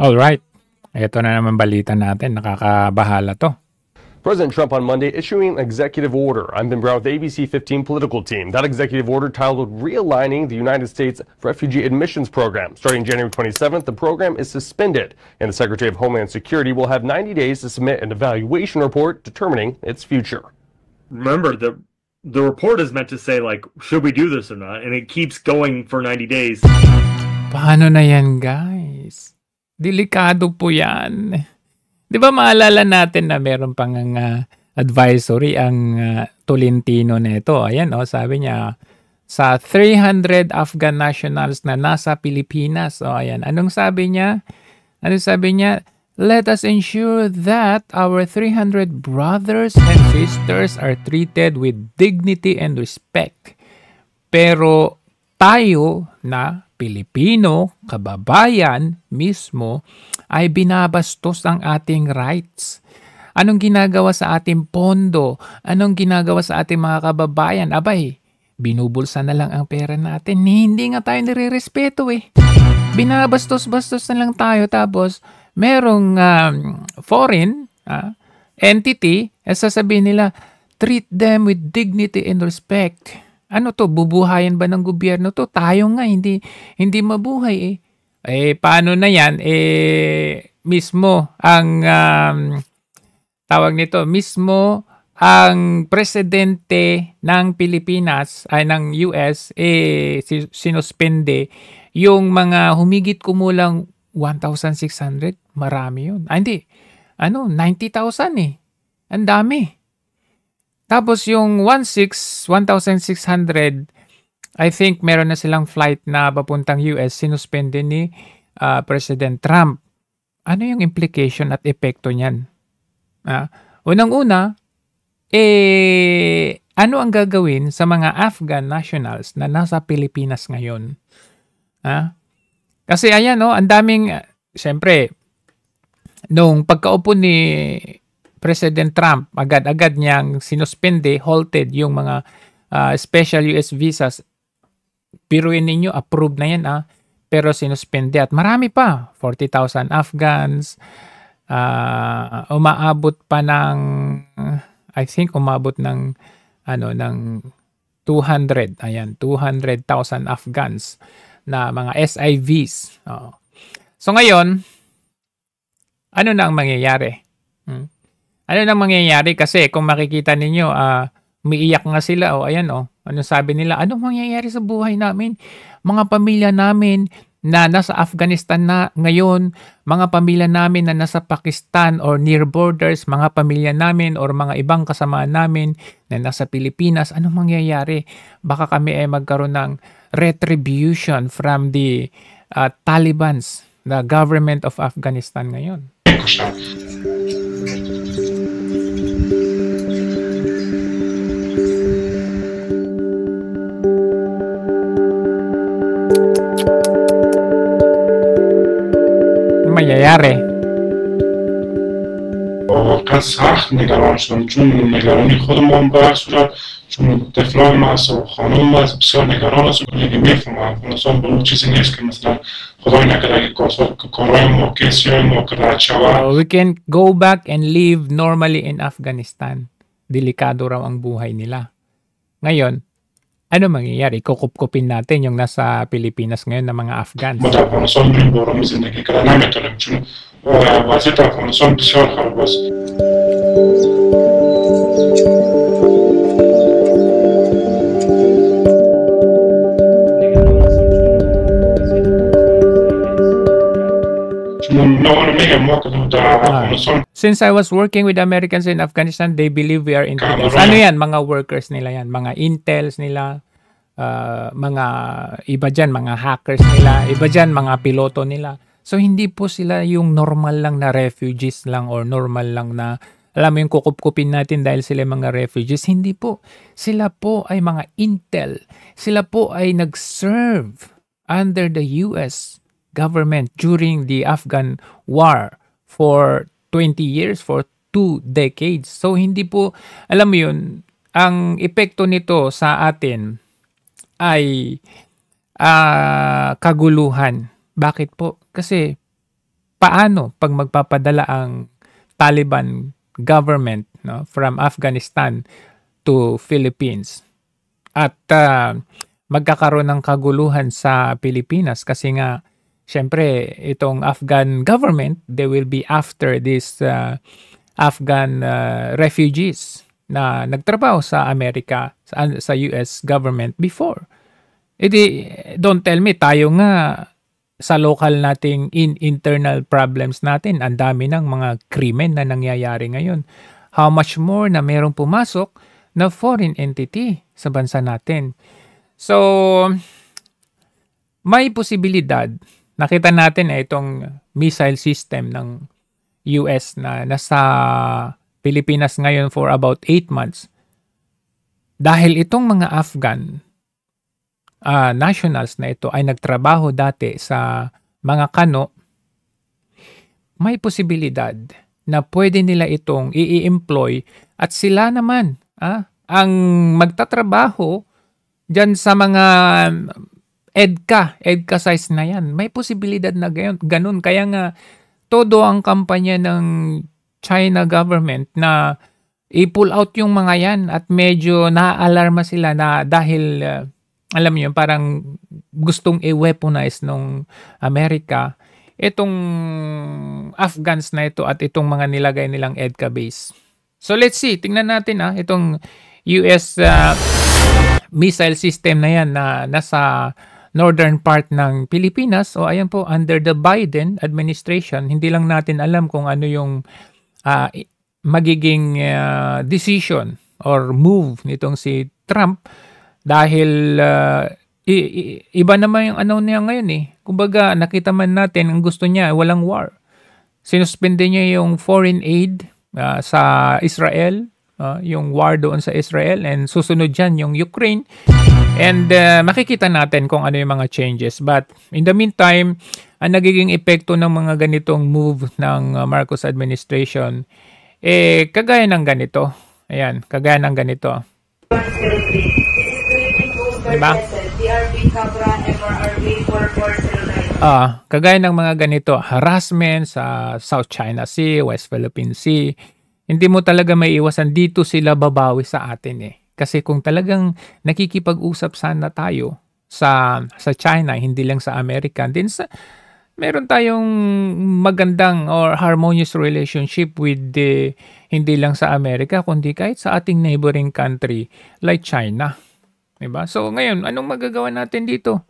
Alright, ito na naman balita natin. Nakakabahala to. President Trump on Monday issuing an executive order. I'm Ben Brown with the ABC 15 political team. That executive order titled Realigning the United States Refugee Admissions Program. Starting January 27th, the program is suspended, and the Secretary of Homeland Security will have 90 days to submit an evaluation report determining its future. Remember, the report is meant to say, like, should we do this or not? And it keeps going for 90 days. Paano na yan, guys? Delikado po yan. Di ba maalala natin na meron pang advisory ang Tolentino nito. Ayan, sabi niya, sa 300 Afghan nationals na nasa Pilipinas. Ayan, anong sabi niya? Let us ensure that our 300 brothers and sisters are treated with dignity and respect. Pero tayo na Pilipino, kababayan mismo, ay binabastos ang ating rights. Anong ginagawa sa ating pondo? Anong ginagawa sa ating mga kababayan? Abay, binubulsa na lang ang pera natin. Hindi nga tayo nire-respeto eh. Binabastos-bastos na lang tayo tapos merong foreign entity, sasabihin nila, treat them with dignity and respect. Ano to, bubuhayan ba ng gobyerno to? Tayo nga, hindi mabuhay eh. Paano na yan? Mismo ang tawag nito, mismo ang presidente ng Pilipinas, ay ng US, sinuspende yung mga humigit kumulang 1,600. Marami yun. Hindi. 90,000 eh. Ang dami. Tapos yung 1,600, I think meron na silang flight na papuntang US, sinuspende ni President Trump. Ano yung implication at epekto niyan? Unang-una, ano ang gagawin sa mga Afghan nationals na nasa Pilipinas ngayon? Kasi ayan, ang daming, siyempre, nung pagkaupo ni President Trump, agad-agad niyang sinuspende, halted yung mga special US visas. Piruin ninyo, approved na yan pero sinuspende at marami pa, 40,000 Afghans, umaabot pa ng, I think umabot ng, ng 200, 200,000 Afghans na mga SIVs. So ngayon, ano na ang mangyayari? Ano nang mangyayari? Kasi kung makikita ninyo, umiiyak nga sila. Ano sabi nila? Anong mangyayari sa buhay namin? Mga pamilya namin na nasa Afghanistan na ngayon, mga pamilya namin na nasa Pakistan or near borders, mga pamilya namin or mga ibang kasamaan namin na nasa Pilipinas, anong mangyayari? Baka kami ay magkaroon ng retribution from the Talibans, the government of Afghanistan ngayon. mangyayari? سخت نگران شدم چون نگرانی خودم به صورت چون طفلان ما و خانم ما بسیار نگران است و میفهمم افغانستان به چیزی نیست که مثلا خدای نکرده اگه کارهای ما کسی ما رد شود. We can go back and live normally in Afghanistan. Delikado raw ang buhay nila. Ngayon, ano mangyayari? Kukup-kupin natin yung nasa Pilipinas ngayon na mga Afghans. در افغانستان بریم بارمی زندگی کردن نمیتونیم چون وضعیت افغانستان بسیار خراب است. Since I was working with Americans in Afghanistan, they believe we are intelligence. Ano yan? Mga workers nila yan. Mga intels nila. Mga iba dyan, mga hackers nila. Iba dyan, mga piloto nila. So, hindi po sila yung normal lang na refugees lang or normal lang na, alam mo yung kukup-kupin natin dahil sila mga refugees. Hindi po. Sila po ay mga intel. Sila po ay nag-serve under the US government during the Afghan war for 20 years, for 2 decades. So, hindi po, alam mo yun, ang epekto nito sa atin ay kaguluhan. Bakit po? Kasi paano pag magpapadala ang Taliban government, no, from Afghanistan to Philippines. At magkakaroon ng kaguluhan sa Pilipinas kasi nga syempre itong Afghan government, they will be after this Afghan refugees na nagtrabaho sa Amerika, sa US government before. Don't tell me, tayo nga sa local nating internal problems natin, ang dami ng mga krimen na nangyayari ngayon. How much more na merong pumasok na foreign entity sa bansa natin. So, may posibilidad. Nakita natin itong missile system ng US na nasa Pilipinas ngayon for about 8 months. Dahil itong mga Afghan nationals na ito ay nagtrabaho dati sa mga kano, may posibilidad na pwede nila itong i-employ at sila naman ang magtatrabaho dyan sa mga EDCA size na yan. May posibilidad na ganun. Kaya nga, todo ang kampanya ng China government na i-pull out yung mga yan at medyo naaalarma sila na dahil alam niyo, parang gustong i-weaponize nung Amerika itong Afghans na ito at itong mga nilagay nilang EDCA base. So let's see, tingnan natin itong US missile system na yan na nasa northern part ng Pilipinas. O ayan po, under the Biden administration, hindi lang natin alam kung ano yung magiging decision or move nitong si Trump. Dahil iba naman yung ano niya ngayon Kumbaga nakita man natin ang gusto niya walang war. Sinuspende niya yung foreign aid sa Israel, yung war doon sa Israel, and susunod dyan yung Ukraine. And makikita natin kung ano yung mga changes. But in the meantime, ang nagiging epekto ng mga ganitong move ng Marcos administration, kagaya ng ganito. Ayan, kagaya ng ganito. Diba? Kagaya ng mga ganito, harassment sa South China Sea, West Philippine Sea, hindi mo talaga may iwasan, dito sila babawi sa atin Kasi kung talagang nakikipag-usap sana tayo sa China, hindi lang sa Amerika, din meron tayong magandang or harmonious relationship with hindi lang sa Amerika, kundi kahit sa ating neighboring country like China. Diba? So ngayon, anong magagawa natin dito?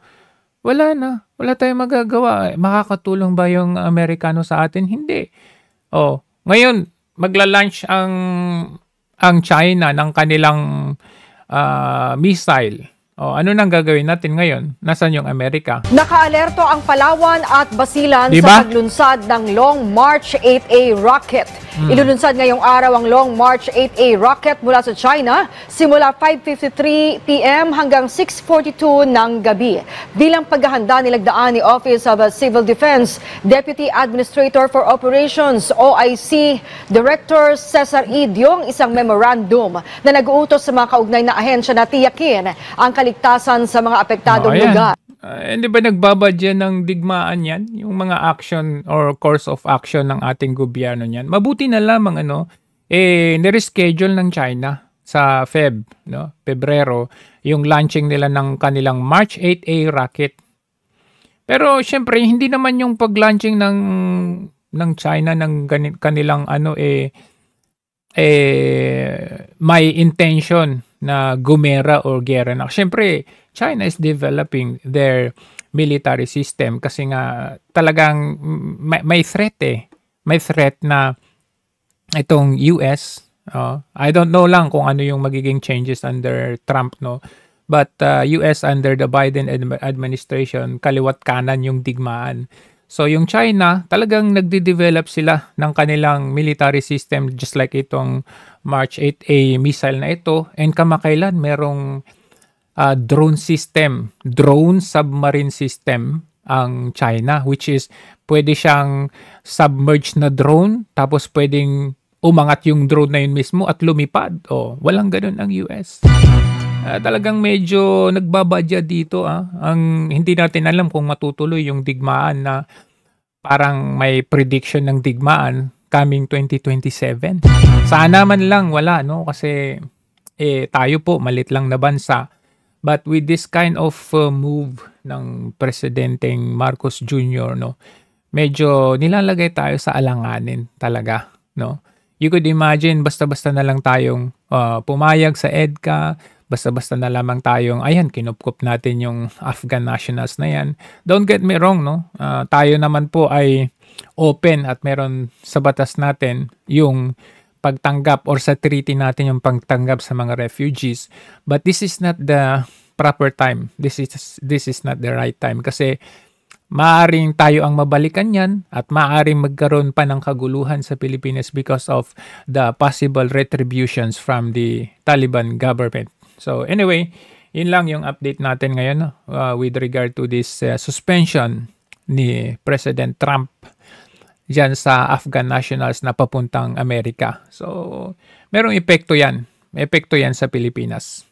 Wala na. Wala tayong magagawa. Makakatulong ba yung Amerikano sa atin? Hindi. Ngayon, magla-launch ang China ng kanilang missile. Ano nang gagawin natin ngayon? Nasaan yung Amerika? Nakaalerto ang Palawan at Basilan sa paglunsad ng Long March 8A rocket. Ilulunsad ngayong araw ang Long March 8A rocket mula sa China simula 5:53 p.m. hanggang 6:42 ng gabi. Bilang paghahanda nilagdaan ni Office of Civil Defense Deputy Administrator for Operations OIC Director Cesar Idiong isang memorandum na nag-uutos sa mga kaugnay na ahensya na tiyakin ang kaligtasan sa mga apektadong lugar. Hindi ba nagbabadya ng digmaan yan? Yung mga action or course of action ng ating gobyerno niyan. Mabuti na lamang nireschedule ng China sa Pebrero, yung launching nila ng kanilang March 8A rocket. Pero syempre, hindi naman yung pag-launching ng China ng kanilang may intention na gumera or gera na. Syempre, China is developing their military system kasi nga talagang may threat May threat na itong US. I don't know lang kung ano yung magiging changes under Trump, But US under the Biden administration, kaliwat kanan yung digmaan. So yung China, talagang nagde-develop sila ng kanilang military system just like itong March 8A missile na ito. And kamakailan merong drone submarine system ang China, which is pwede siyang submerged na drone tapos pwedeng umangat yung drone na yun mismo at lumipad. Walang ganun ang US. Talagang medyo nagbabadya dito. Ang hindi natin alam kung matutuloy yung digmaan na parang may prediction ng digmaan coming 2027. Sana man lang wala, no? Kasi tayo po, malit lang na bansa. But with this kind of move ng Presidenteng Marcos Jr., no, medyo nilalagay tayo sa alanganin talaga, no? You could imagine, basta-basta na lang tayong pumayag sa EDCA, basta-basta na lamang tayong, ayan, kinupkup natin yung Afghan nationals na yan. Don't get me wrong, no? Tayo naman po ay open at meron sa batas natin yung pagtanggap or sa treaty natin yung pagtanggap sa mga refugees. But this is not the proper time. This is not the right time kasi maaring tayo ang mabalikan yan at maaring magkaroon pa ng kaguluhan sa Pilipinas because of the possible retributions from the Taliban government. So anyway, yun lang yung update natin ngayon with regard to this suspension ni President Trump dyan sa Afghan nationals na papuntang Amerika. So merong epekto yan. Epekto yan sa Pilipinas.